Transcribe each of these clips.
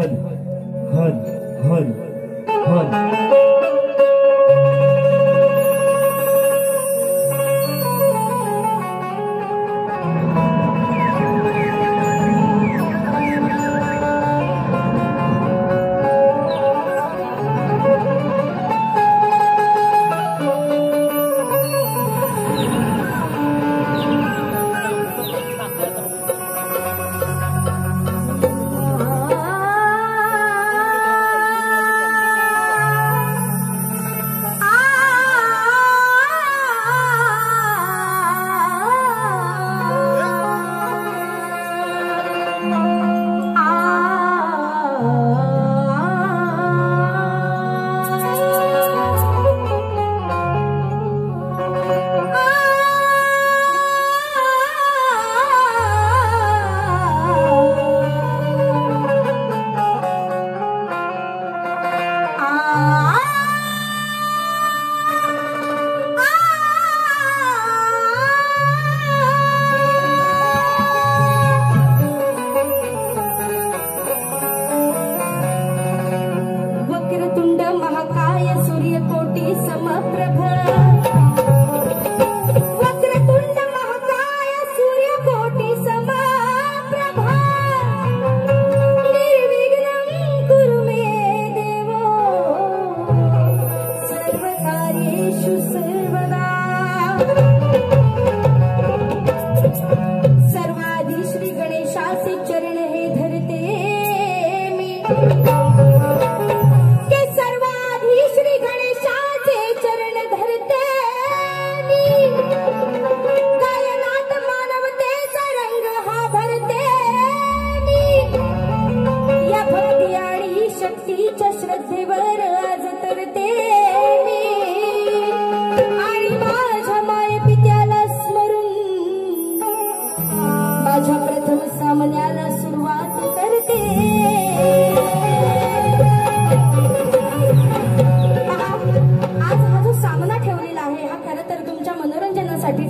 हन हन हन हन।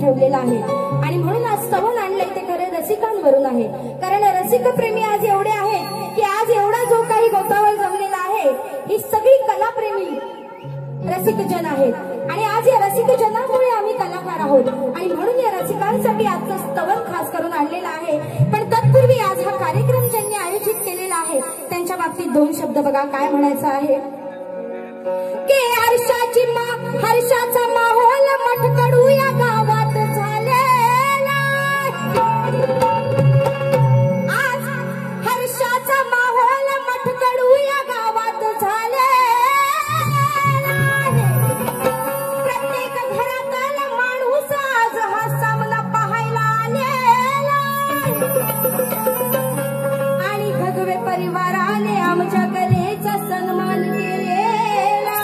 ठेवलेला आहे आणि म्हणून आज स्तवन आणलंय ते खरे रसिकांवरून आहे। कारण रसिक प्रेमी आज एवढे आहेत की आज एवढा जो काही गोतावळ जमलेला आहे ही सगळी कलाप्रेमी रसिक जन आहेत आणि आज या रसिक जनामुळे आम्ही कलाकार आहोत आणि म्हणून या रसिकांसाठी आजचं स्तवन खास करून आणलेलं आहे। पण तत्पूर्वी आज हा कार्यक्रम ज्यांनी आयोजित केलेला आहे त्यांच्या बाबतीत दोन शब्द बघा काय म्हणायचं आहे की हर्षाचा माहोल मठकडू या गावात झालेला। आज हर्षाचा माहोल मठकडू या गावात झालेला। प्रत्येक घरातला माणूस आज हा सामना पाहायला आलेला आणि भगवे परिवाराने आमच्या कलेचा सन्मान केलेला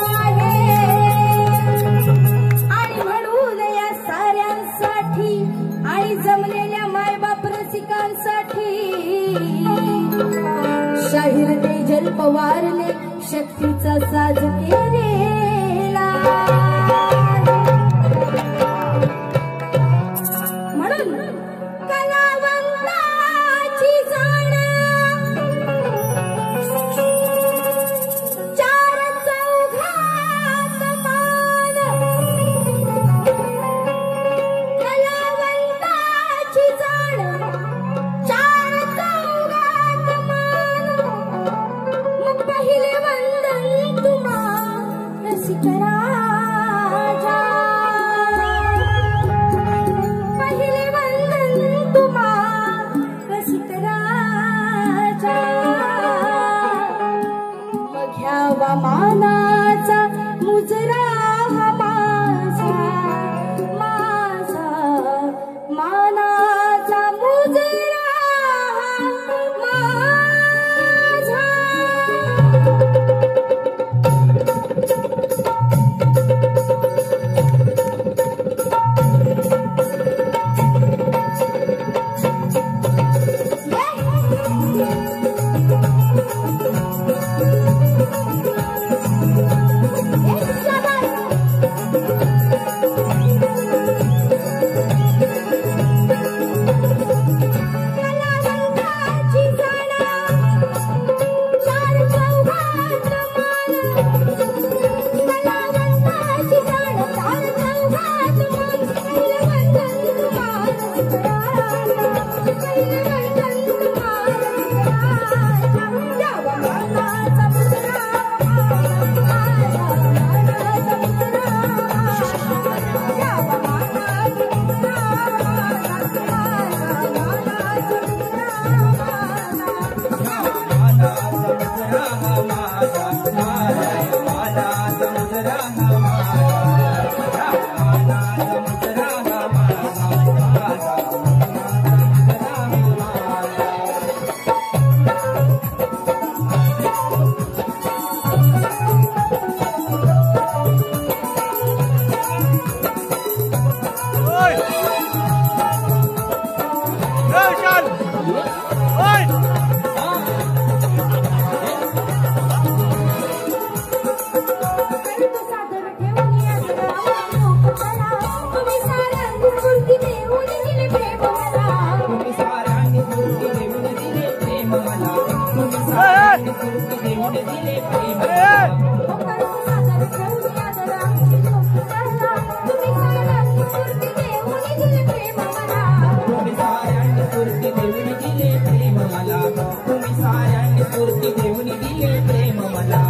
आणि म्हणून या साऱ्यांसाठी आणि जमलेल्या मायबाप रसिकांसाठी शाहीर तेजल पवारने शक्तीचा साज केलेला। म्हणून कलावंताची जाण चार चौघात मान। कलावंताची जाण चार चौघात मान। मग पहिले वंदन तुम्हा रसिक राजा। पहिले वंदन तुम्हा रसिक राजा। मग घ्यावा मानाचा मुजरा हा माझा मानाचा मुजरा हा माझा। कलावंताची जाण साऱ्यांनी स्फूर्ती देऊन दिले प्रेम तुम्ही साऱ्यांनी स्फूर्ती देऊन दिले प्रेम मला तुम्ही साऱ्यांनी स्फूर्ती देऊन दिले प्रेम मला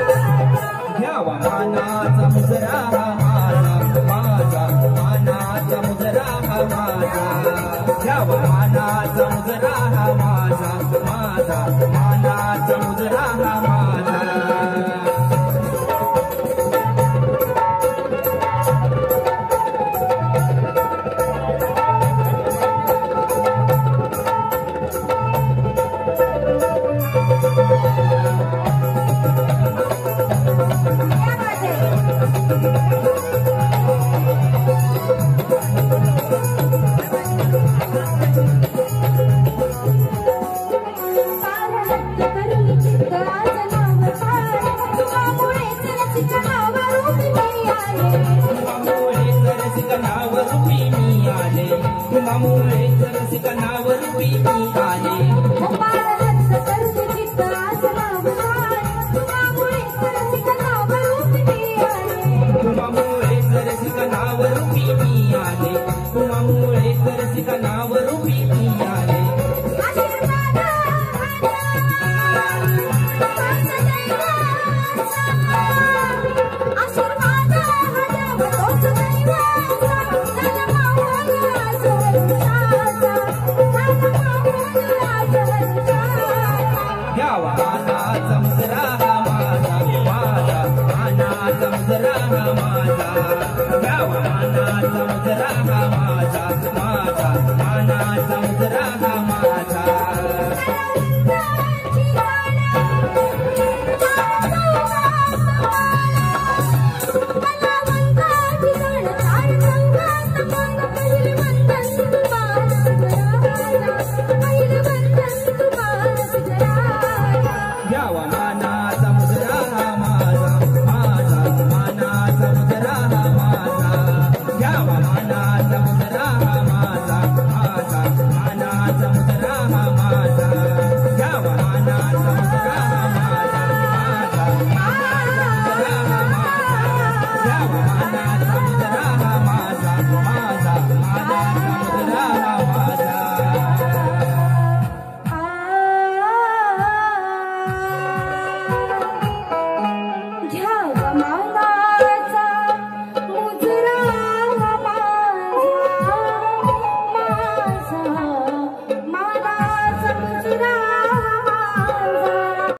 घ्यावा मानाचा मुजरा हा माझा माझा मानाचा मुजरा हा माझा घ्यावा मानाचा मुजरा हा माझा माझा